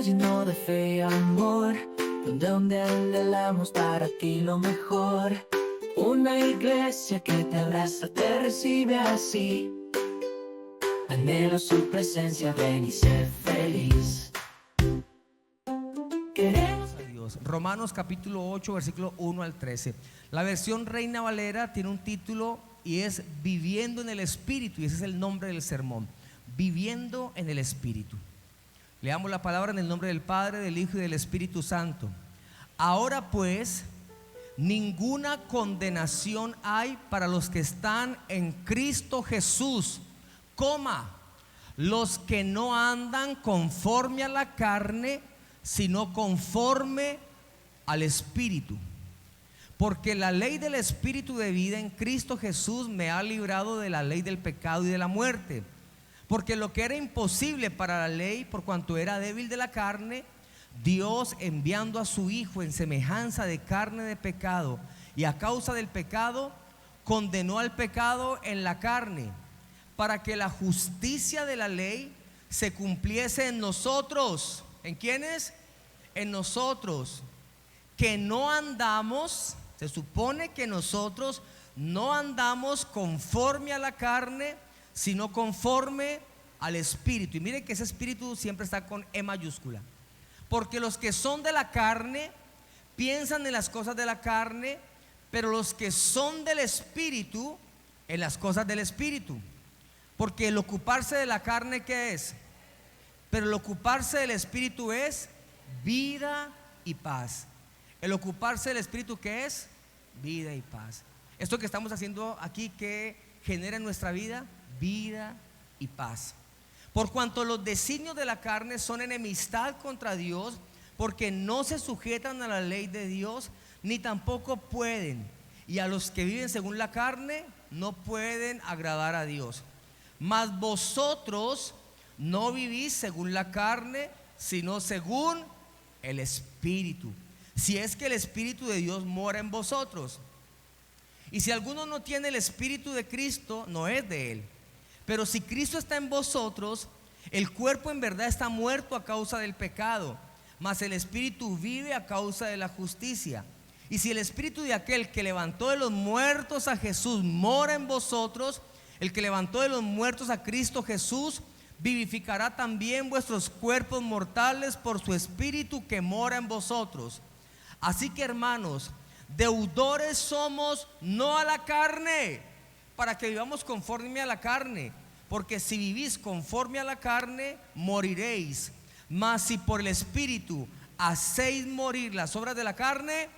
lugar lleno de fe y amor, donde anhelamos para ti lo mejor. Una iglesia que te abraza, te recibe así. Anhelo su presencia, ven y sé feliz. Queremos a Dios. Romanos capítulo 8, versículo 1 al 13. La versión Reina Valera tiene un título y es Viviendo en el Espíritu, y ese es el nombre del sermón. Viviendo en el Espíritu. Leamos la palabra en el nombre del Padre, del Hijo y del Espíritu Santo. Ahora pues, ninguna condenación hay para los que están en Cristo Jesús, los que no andan conforme a la carne, sino conforme al Espíritu. Porque la ley del Espíritu de vida en Cristo Jesús me ha librado de la ley del pecado y de la muerte. Porque lo que era imposible para la ley, por cuanto era débil de la carne, Dios, enviando a su Hijo en semejanza de carne de pecado, y a causa del pecado condenó al pecado en la carne, para que la justicia de la ley se cumpliese en nosotros. ¿En quiénes? En nosotros, que no andamos, se supone que nosotros no andamos conforme a la carne, sino conforme al Espíritu. Y mire que ese Espíritu siempre está con E mayúscula. Porque los que son de la carne piensan en las cosas de la carne, pero los que son del Espíritu, en las cosas del Espíritu. Porque el ocuparse de la carne, ¿qué es? Pero el ocuparse del Espíritu es vida y paz. El ocuparse del Espíritu, ¿qué es? Vida y paz. Esto que estamos haciendo aquí, ¿qué genera en nuestra vida? Vida y paz. Por cuanto los designios de la carne son enemistad contra Dios, porque no se sujetan a la ley de Dios, ni tampoco pueden. Y a los que viven según la carne no pueden agradar a Dios. Mas vosotros no vivís según la carne, sino según el Espíritu, si es que el Espíritu de Dios mora en vosotros. Y si alguno no tiene el Espíritu de Cristo, no es de él. Pero si Cristo está en vosotros, el cuerpo en verdad está muerto a causa del pecado, mas el Espíritu vive a causa de la justicia. Y si el Espíritu de aquel que levantó de los muertos a Jesús mora en vosotros, el que levantó de los muertos a Cristo Jesús vivificará también vuestros cuerpos mortales por su Espíritu que mora en vosotros. Así que, hermanos, deudores somos no a la carne, para que vivamos conforme a la carne, porque si vivís conforme a la carne, moriréis. Mas si por el Espíritu hacéis morir las obras de la carne,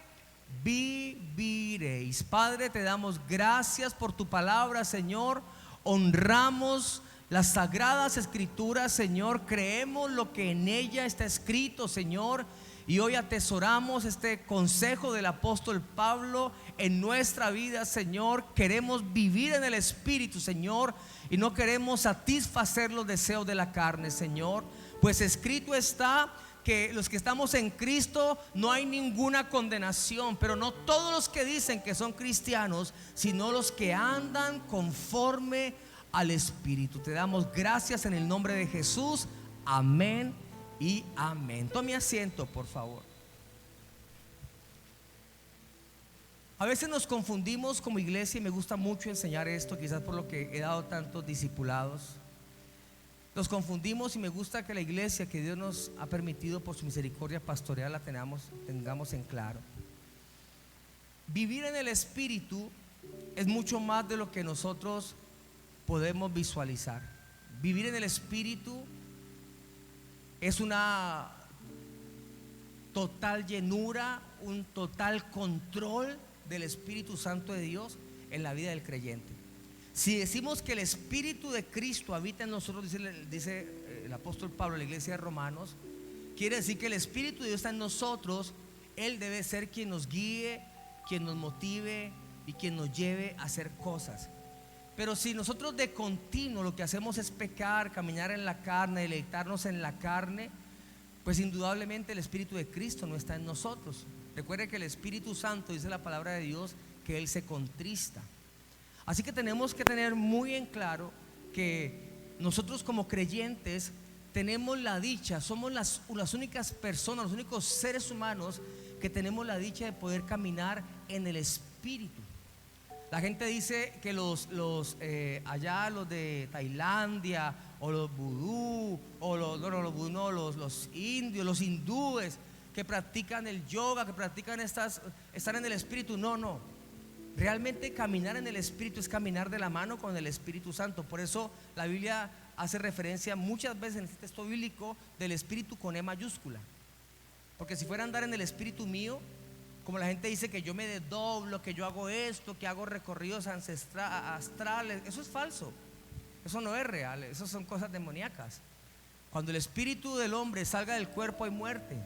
viviréis. Padre, te damos gracias por tu palabra, Señor. Honramos las sagradas escrituras, Señor. Creemos lo que en ella está escrito, Señor. Y hoy atesoramos este consejo del apóstol Pablo en nuestra vida, Señor. Queremos vivir en el Espíritu, Señor, y no queremos satisfacer los deseos de la carne, Señor. Pues escrito está que los que estamos en Cristo no hay ninguna condenación, pero no todos los que dicen que son cristianos, sino los que andan conforme al Espíritu. Te damos gracias en el nombre de Jesús. Amén y amén. Tome asiento, por favor. A veces nos confundimos como iglesia, y me gusta mucho enseñar esto, quizás por lo que he dado tantos discipulados. Nos confundimos, y me gusta que la iglesia que Dios nos ha permitido por su misericordia pastoral la tengamos en claro. Vivir en el Espíritu es mucho más de lo que nosotros podemos visualizar. Vivir en el Espíritu es una total llenura, un total control del Espíritu Santo de Dios en la vida del creyente. Si decimos que el Espíritu de Cristo habita en nosotros, dice el apóstol Pablo en la iglesia de Romanos, quiere decir que el Espíritu de Dios está en nosotros. Él debe ser quien nos guíe, quien nos motive y quien nos lleve a hacer cosas. Pero si nosotros de continuo lo que hacemos es pecar, caminar en la carne, deleitarnos en la carne, pues indudablemente el Espíritu de Cristo no está en nosotros. Recuerde que el Espíritu Santo, dice la palabra de Dios, que Él se contrista. Así que tenemos que tener muy en claro que nosotros como creyentes tenemos la dicha, somos las únicas personas, los únicos seres humanos que tenemos la dicha de poder caminar en el Espíritu. La gente dice que allá los de Tailandia o los vudú o los indios, los hindúes que practican el yoga, que practican están en el Espíritu. No, realmente caminar en el Espíritu es caminar de la mano con el Espíritu Santo. Por eso la Biblia hace referencia muchas veces en este texto bíblico del Espíritu con E mayúscula, porque si fuera a andar en el Espíritu mío, como la gente dice que yo me desdoblo, que yo hago esto, que hago recorridos astrales, eso es falso, eso no es real, eso son cosas demoníacas. Cuando el espíritu del hombre salga del cuerpo hay muerte,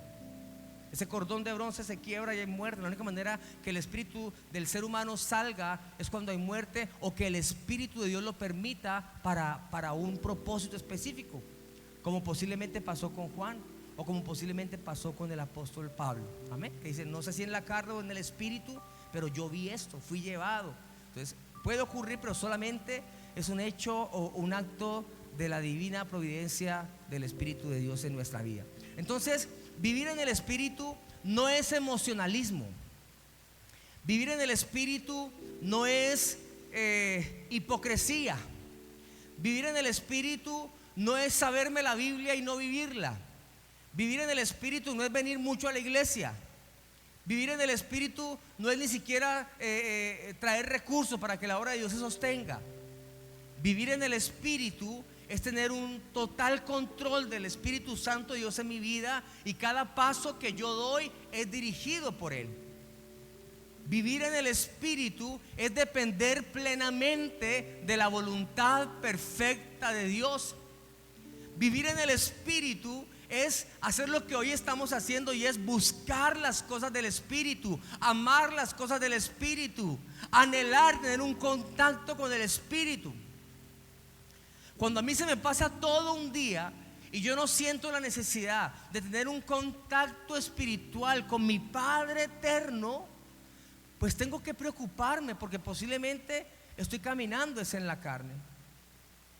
ese cordón de bronce se quiebra y hay muerte. La única manera que el espíritu del ser humano salga es cuando hay muerte, o que el Espíritu de Dios lo permita para un propósito específico, como posiblemente pasó con Juan, o como posiblemente pasó con el apóstol Pablo. Amén. Que dice, no sé si en la carne o en el espíritu, pero yo vi esto, fui llevado. Entonces puede ocurrir, pero solamente es un hecho o un acto de la divina providencia del Espíritu de Dios en nuestra vida. Entonces, vivir en el Espíritu no es emocionalismo. Vivir en el Espíritu no es hipocresía. Vivir en el Espíritu no es saberme la Biblia y no vivirla. Vivir en el Espíritu no es venir mucho a la iglesia. Vivir en el Espíritu no es ni siquiera traer recursos para que la obra de Dios se sostenga. Vivir en el Espíritu es tener un total control del Espíritu Santo de Dios en mi vida, y cada paso que yo doy es dirigido por Él. Vivir en el Espíritu es depender plenamente de la voluntad perfecta de Dios. Vivir en el Espíritu es hacer lo que hoy estamos haciendo, y es buscar las cosas del Espíritu, amar las cosas del Espíritu, anhelar tener un contacto con el Espíritu. Cuando a mí se me pasa todo un día y yo no siento la necesidad de tener un contacto espiritual con mi Padre eterno, pues tengo que preocuparme, porque posiblemente estoy caminando es en la carne.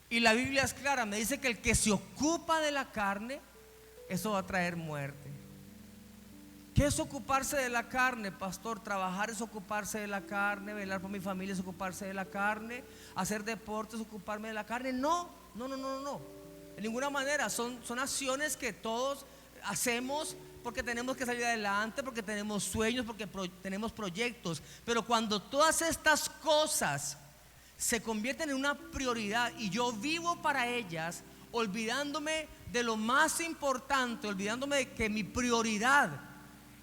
Y la Biblia es clara, me dice que el que se ocupa de la carne, eso va a traer muerte. ¿Qué es ocuparse de la carne, pastor? Trabajar es ocuparse de la carne, velar por mi familia es ocuparse de la carne, hacer deporte es ocuparme de la carne. No, en ninguna manera. Son acciones que todos hacemos porque tenemos que salir adelante, porque tenemos sueños, porque tenemos proyectos. Pero cuando todas estas cosas se convierten en una prioridad y yo vivo para ellas, olvidándome de lo más importante, olvidándome de que mi prioridad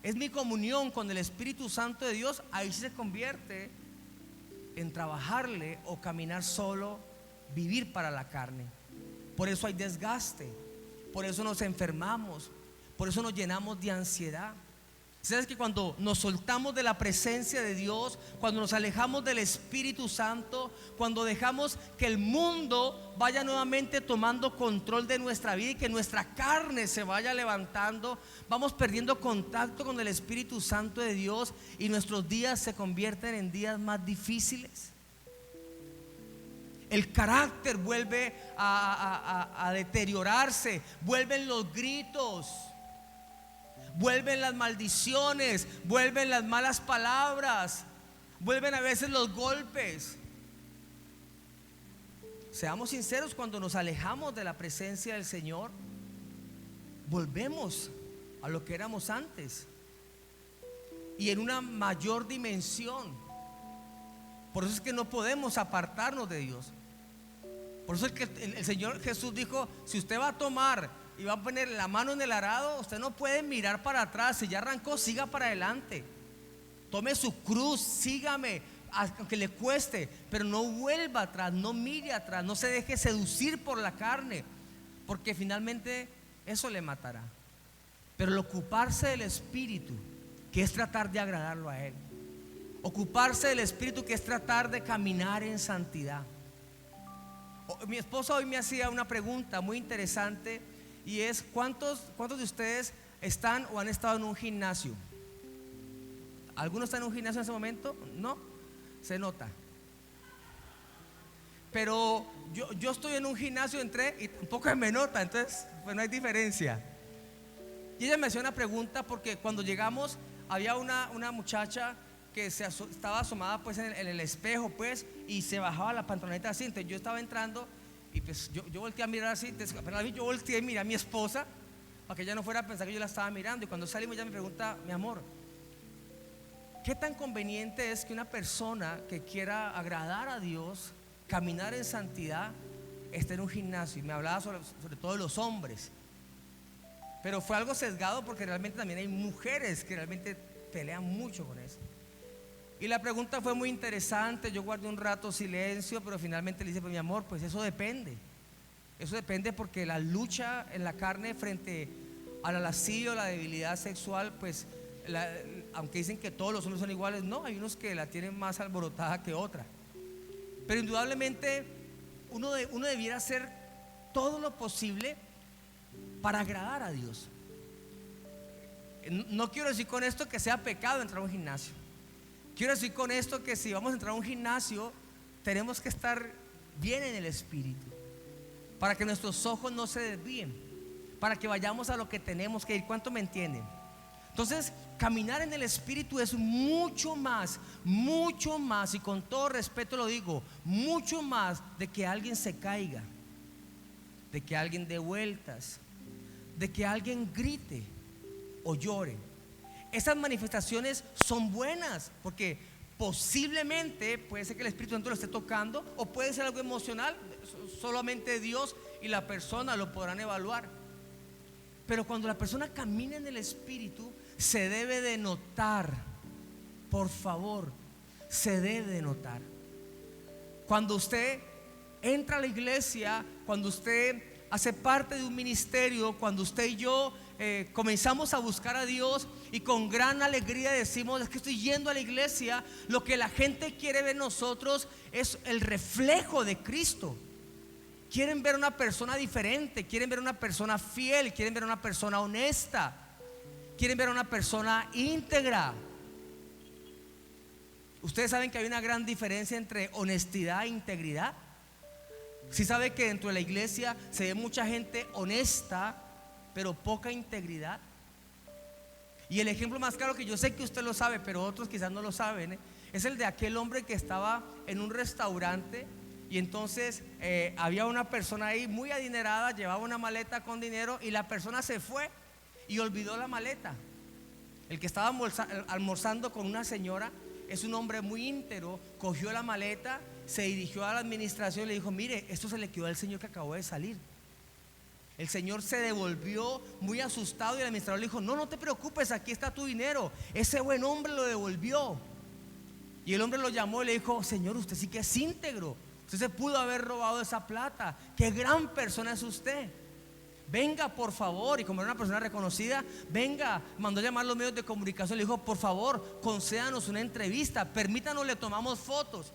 es mi comunión con el Espíritu Santo de Dios, ahí se convierte en trabajarle o caminar solo, vivir para la carne. Por eso hay desgaste, por eso nos enfermamos, por eso nos llenamos de ansiedad. ¿Sabes que cuando nos soltamos de la presencia de Dios, cuando nos alejamos del Espíritu Santo, cuando dejamos que el mundo vaya nuevamente tomando control de nuestra vida y que nuestra carne se vaya levantando, vamos perdiendo contacto con el Espíritu Santo de Dios y nuestros días se convierten en días más difíciles? El carácter vuelve a deteriorarse, vuelven los gritos, vuelven las maldiciones, vuelven las malas palabras, vuelven a veces los golpes. Seamos sinceros, cuando nos alejamos de la presencia del Señor, volvemos a lo que éramos antes y en una mayor dimensión. Por eso es que no podemos apartarnos de Dios. Por eso es que el Señor Jesús dijo: si usted va a tomar y va a poner la mano en el arado, usted no puede mirar para atrás. Si ya arrancó, siga para adelante. Tome su cruz, sígame, aunque le cueste, pero no vuelva atrás, no mire atrás, no se deje seducir por la carne, porque finalmente eso le matará. Pero el ocuparse del Espíritu, que es tratar de agradarlo a Él, ocuparse del Espíritu, que es tratar de caminar en santidad. Mi esposa hoy me hacía una pregunta muy interesante, y es: ¿cuántos de ustedes están o han estado en un gimnasio? ¿Alguno está en un gimnasio en ese momento? No, se nota. Pero yo estoy en un gimnasio, entré y tampoco me nota, entonces pues no hay diferencia. Y ella me hacía una pregunta porque cuando llegamos había una muchacha que estaba asomada pues en el espejo pues, y se bajaba la pantaloneta así. Entonces yo estaba entrando y pues yo volteé a mirar así. Entonces apenas yo volteé y miré a mi esposa para que ella no fuera a pensar que yo la estaba mirando. Y cuando salimos ella me pregunta: mi amor, ¿qué tan conveniente es que una persona que quiera agradar a Dios, caminar en santidad, esté en un gimnasio? Y me hablaba sobre todo de los hombres, pero fue algo sesgado porque realmente también hay mujeres que realmente pelean mucho con eso. Y la pregunta fue muy interesante. Yo guardé un rato silencio, pero finalmente le dije: pues mi amor, pues eso depende. Eso depende porque la lucha en la carne frente a la lascivia, la debilidad sexual, pues aunque dicen que todos los hombres son iguales, no, hay unos que la tienen más alborotada que otra. Pero indudablemente uno debiera hacer todo lo posible para agradar a Dios. No quiero decir con esto que sea pecado entrar a un gimnasio. Quiero decir con esto que si vamos a entrar a un gimnasio, tenemos que estar bien en el espíritu, para que nuestros ojos no se desvíen, para que vayamos a lo que tenemos que ir. ¿Cuánto me entienden? Entonces, caminar en el espíritu es mucho más, y con todo respeto lo digo, mucho más de que alguien se caiga, de que alguien dé vueltas, de que alguien grite o llore. Esas manifestaciones son buenas porque posiblemente puede ser que el Espíritu Santo lo esté tocando, o puede ser algo emocional. Solamente Dios y la persona lo podrán evaluar. Pero cuando la persona camina en el Espíritu, se debe de notar. Por favor, se debe de notar. Cuando usted entra a la iglesia, cuando usted hace parte de un ministerio, cuando usted y yo comenzamos a buscar a Dios y con gran alegría decimos: es que estoy yendo a la iglesia, lo que la gente quiere ver en nosotros es el reflejo de Cristo. Quieren ver una persona diferente, quieren ver una persona fiel, quieren ver una persona honesta, quieren ver una persona íntegra. Ustedes saben que hay una gran diferencia entre honestidad e integridad. Si sabe que dentro de la iglesia se ve mucha gente honesta, pero poca integridad. Y el ejemplo más claro, que yo sé que usted lo sabe, pero otros quizás no lo saben, es el de aquel hombre que estaba en un restaurante. Y entonces había una persona ahí muy adinerada, llevaba una maleta con dinero, y la persona se fue y olvidó la maleta. El que estaba almorzando con una señora, es un hombre muy íntegro, cogió la maleta, se dirigió a la administración y le dijo: mire, esto se le quedó al señor que acabó de salir. El señor se devolvió muy asustado y el administrador le dijo: no te preocupes, aquí está tu dinero. Ese buen hombre lo devolvió. Y el hombre lo llamó y le dijo: señor, usted sí que es íntegro, usted se pudo haber robado esa plata, qué gran persona es usted. Venga por favor. Y como era una persona reconocida, venga, mandó a llamar a los medios de comunicación, le dijo: por favor, concédanos una entrevista, permítanos, le tomamos fotos.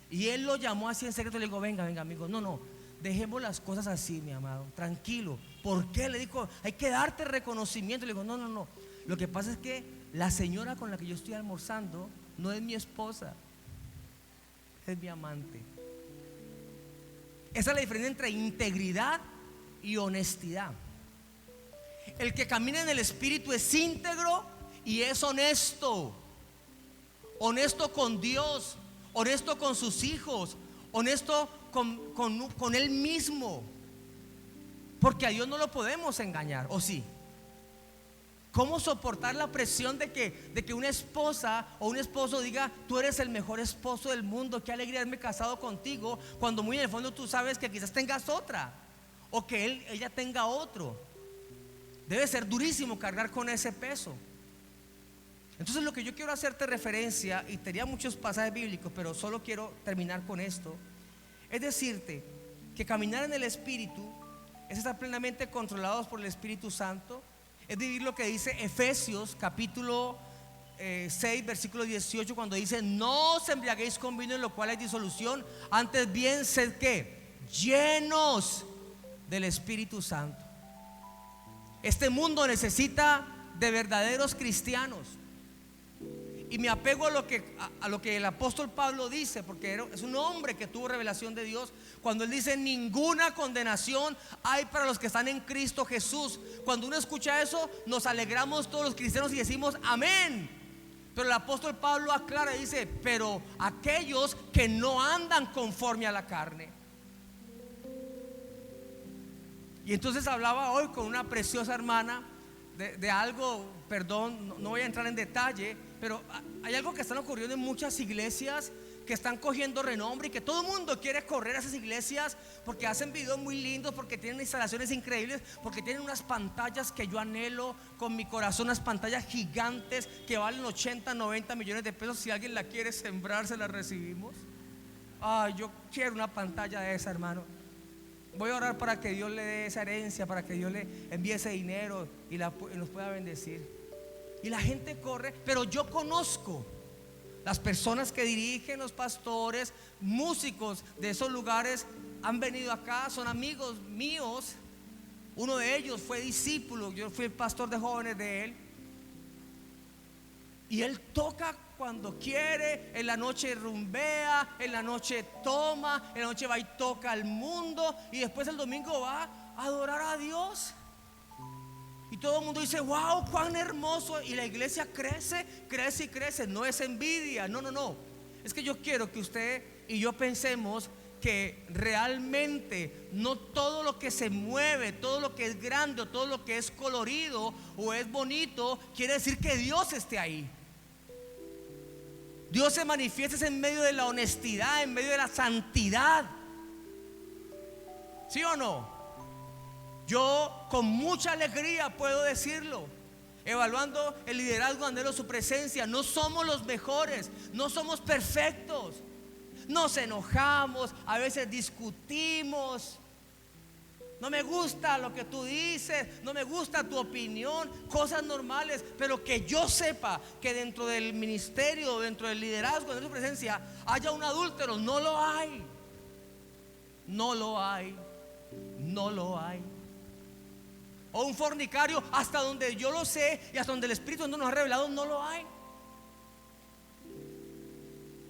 Y él lo llamó así en secreto, le dijo: venga amigo, no, dejemos las cosas así, mi amado, tranquilo. ¿Por qué? Le dijo: hay que darte reconocimiento. Le dijo: no, lo que pasa es que la señora con la que yo estoy almorzando no es mi esposa, es mi amante. Esa es la diferencia entre integridad y honestidad. El que camina en el espíritu es íntegro y es honesto. Honesto con Dios, honesto con sus hijos, honesto con él mismo. Porque a Dios no lo podemos engañar, ¿o sí? ¿Cómo soportar la presión de que una esposa o un esposo diga: tú eres el mejor esposo del mundo, qué alegría haberme casado contigo, cuando muy en el fondo tú sabes que quizás tengas otra, o que ella tenga otro? Debe ser durísimo cargar con ese peso. Entonces, lo que yo quiero hacerte referencia, y tenía muchos pasajes bíblicos, pero solo quiero terminar con esto, es decirte que caminar en el Espíritu es estar plenamente controlados por el Espíritu Santo. Es vivir lo que dice Efesios capítulo 6 versículo 18, cuando dice: no os embriaguéis con vino, en lo cual hay disolución, antes bien sed ¿qué? Llenos del Espíritu Santo. Este mundo necesita de verdaderos cristianos. Y me apego a lo que el apóstol Pablo dice, porque es un hombre que tuvo revelación de Dios, cuando él dice: ninguna condenación hay para los que están en Cristo Jesús. Cuando uno escucha eso, nos alegramos todos los cristianos y decimos amén. Pero el apóstol Pablo aclara y dice: pero aquellos que no andan conforme a la carne. Y entonces hablaba hoy con una preciosa hermana de algo, perdón, no voy a entrar en detalle, pero hay algo que están ocurriendo en muchas iglesias que están cogiendo renombre y que todo el mundo quiere correr a esas iglesias porque hacen videos muy lindos, porque tienen instalaciones increíbles, porque tienen unas pantallas que yo anhelo con mi corazón, unas pantallas gigantes que valen 80, 90 millones de pesos. Si alguien la quiere sembrar, se la recibimos. Ay, yo quiero una pantalla de esa, hermano. Voy a orar para que Dios le dé esa herencia, para que Dios le envíe ese dinero y nos pueda bendecir. Y la gente corre, pero yo conozco las personas que dirigen, los pastores, músicos de esos lugares han venido acá, son amigos míos. Uno de ellos fue discípulo, yo fui el pastor de jóvenes de él. Y él toca cuando quiere, en la noche rumbea, en la noche toma, en la noche va y toca al mundo, y después el domingo va a adorar a Dios. Y todo el mundo dice: wow, cuán hermoso. Y la iglesia crece, crece y crece. No es envidia, no. Es que yo quiero que usted y yo pensemos que realmente no todo lo que se mueve, todo lo que es grande, o todo lo que es colorido o es bonito quiere decir que Dios esté ahí. Dios se manifiesta en medio de la honestidad, en medio de la santidad. ¿Sí o no? Yo con mucha alegría puedo decirlo, evaluando el liderazgo, anhelo su presencia. No somos los mejores, no somos perfectos, nos enojamos, a veces discutimos. No me gusta lo que tú dices, no me gusta tu opinión, cosas normales. Pero que yo sepa que dentro del ministerio, dentro del liderazgo, de su presencia, haya un adúltero, no lo hay. No lo hay. No lo hay. O un fornicario, hasta donde yo lo sé y hasta donde el Espíritu Santo nos ha revelado, no lo hay.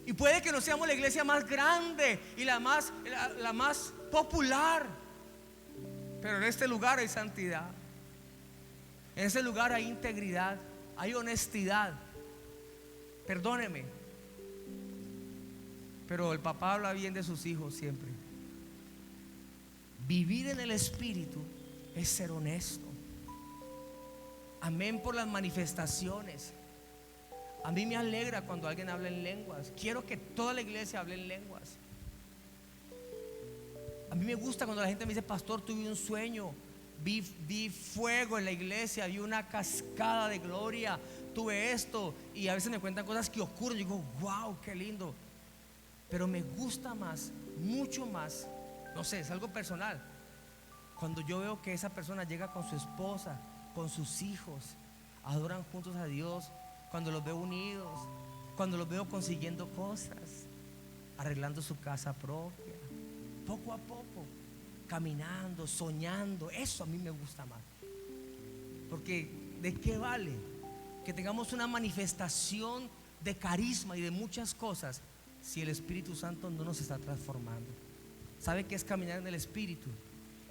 Y puede que no seamos la iglesia más grande y la más popular, pero en este lugar hay santidad, en este lugar hay integridad, hay honestidad. Perdóneme, pero el papá habla bien de sus hijos siempre. Vivir en el Espíritu es ser honesto. Amén por las manifestaciones. A mí me alegra cuando alguien habla en lenguas. Quiero que toda la iglesia hable en lenguas. A mí me gusta cuando la gente me dice: pastor, tuve un sueño, vi fuego en la iglesia, vi una cascada de gloria, tuve esto. Y a veces me cuentan cosas que ocurren y digo: wow, qué lindo. Pero me gusta más, mucho más, no sé, es algo personal, cuando yo veo que esa persona llega con su esposa, con sus hijos, adoran juntos a Dios, cuando los veo unidos, cuando los veo consiguiendo cosas, arreglando su casa propia, poco a poco, caminando, soñando. Eso a mí me gusta más. Porque ¿de qué vale que tengamos una manifestación de carisma y de muchas cosas si el Espíritu Santo no nos está transformando? ¿Sabe qué es caminar en el Espíritu?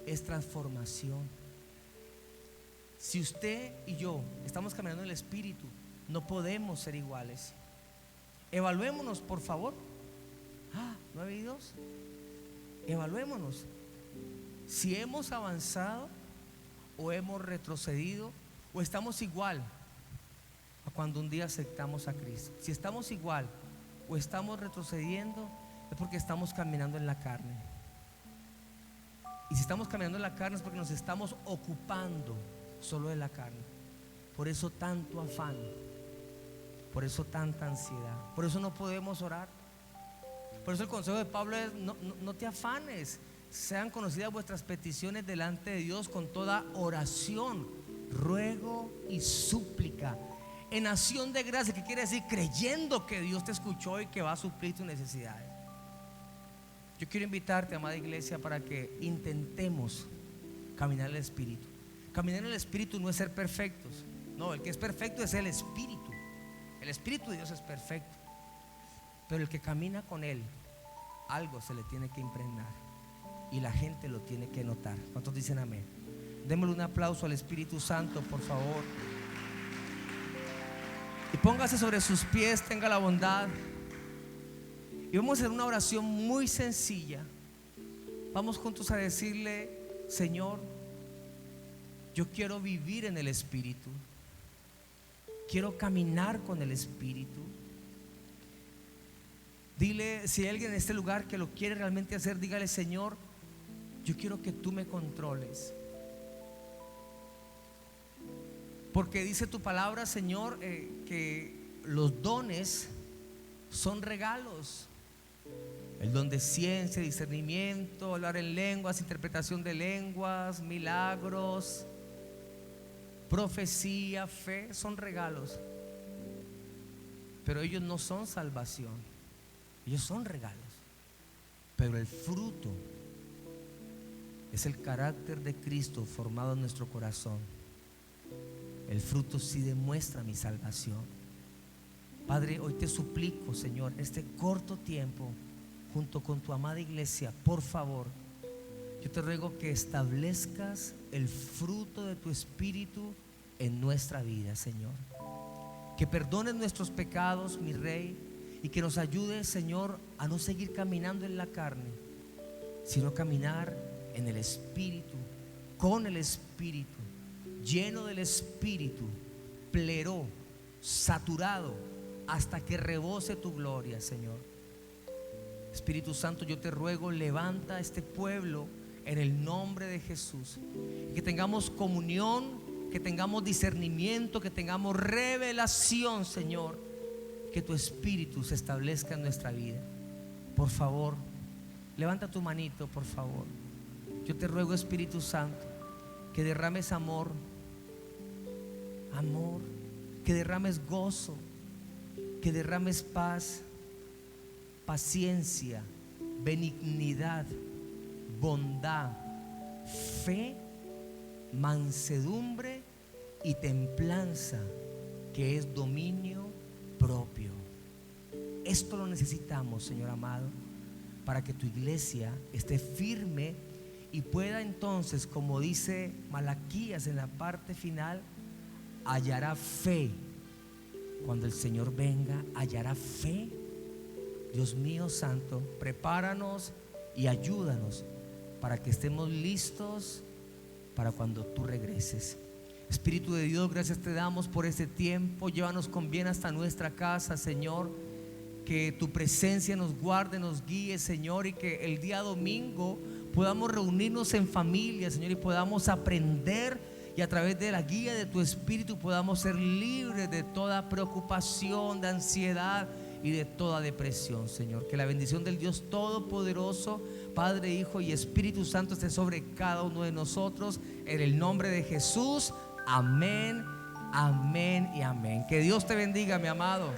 Es transformación. Si usted y yo estamos caminando en el Espíritu, no podemos ser iguales. Evaluémonos, por favor. ¿No ha habido? Evaluémonos si hemos avanzado o hemos retrocedido, o estamos igual a cuando un día aceptamos a Cristo. Si estamos igual o estamos retrocediendo, es porque estamos caminando en la carne. Y si estamos caminando en la carne es porque nos estamos ocupando solo de la carne. Por eso tanto afán, por eso tanta ansiedad, por eso no podemos orar. Por eso el consejo de Pablo es: no te afanes, sean conocidas vuestras peticiones delante de Dios con toda oración, ruego y súplica, en acción de gracia. ¿Qué quiere decir? Creyendo que Dios te escuchó y que va a suplir tus necesidades. Yo quiero invitarte, amada iglesia, para que intentemos caminar en el Espíritu. Caminar en el Espíritu no es ser perfectos, no, el que es perfecto es el Espíritu. El Espíritu de Dios es perfecto, pero el que camina con Él, algo se le tiene que impregnar y la gente lo tiene que notar. ¿Cuántos dicen amén? Démosle un aplauso al Espíritu Santo, por favor. Y póngase sobre sus pies, tenga la bondad. Y vamos a hacer una oración muy sencilla. Vamos juntos a decirle: Señor, yo quiero vivir en el Espíritu. Quiero caminar con el Espíritu. Dile, si hay alguien en este lugar que lo quiere realmente hacer, dígale: Señor, yo quiero que tú me controles. Porque dice tu palabra, Señor, que los dones son regalos. El don de ciencia, discernimiento, hablar en lenguas, interpretación de lenguas, milagros, profecía, fe, son regalos. Pero ellos no son salvación, ellos son regalos. Pero el fruto es el carácter de Cristo formado en nuestro corazón. El fruto sí demuestra mi salvación. Padre, hoy te suplico, Señor, este corto tiempo, junto con tu amada iglesia, por favor, yo te ruego que establezcas el fruto de tu Espíritu en nuestra vida, Señor. Que perdones nuestros pecados, mi Rey, y que nos ayudes, Señor, a no seguir caminando en la carne, sino caminar en el Espíritu, con el Espíritu, lleno del Espíritu, pleró, saturado, hasta que rebose tu gloria, Señor. Espíritu Santo, yo te ruego, levanta a este pueblo en el nombre de Jesús. Y que tengamos comunión, que tengamos discernimiento, que tengamos revelación, Señor. Que tu Espíritu se establezca en nuestra vida. Por favor, levanta tu manito, por favor. Yo te ruego, Espíritu Santo, que derrames amor, que derrames gozo, que derrames paz, paciencia, benignidad, bondad, fe, mansedumbre y templanza, que es dominio propio. Esto lo necesitamos, Señor amado, para que tu iglesia esté firme y pueda entonces, como dice Malaquías en la parte final, hallará fe. Cuando el Señor venga, hallará fe. Dios mío santo, prepáranos y ayúdanos para que estemos listos para cuando tú regreses. Espíritu de Dios, gracias te damos por este tiempo. Llévanos con bien hasta nuestra casa, Señor. Que tu presencia nos guarde, nos guíe, Señor, y que el día domingo podamos reunirnos en familia, Señor, y podamos aprender, y a través de la guía de tu Espíritu podamos ser libres de toda preocupación, de ansiedad y de toda depresión, Señor. Que la bendición del Dios Todopoderoso, Padre, Hijo y Espíritu Santo esté sobre cada uno de nosotros, en el nombre de Jesús. Amén, amén y amén. Que Dios te bendiga, mi amado.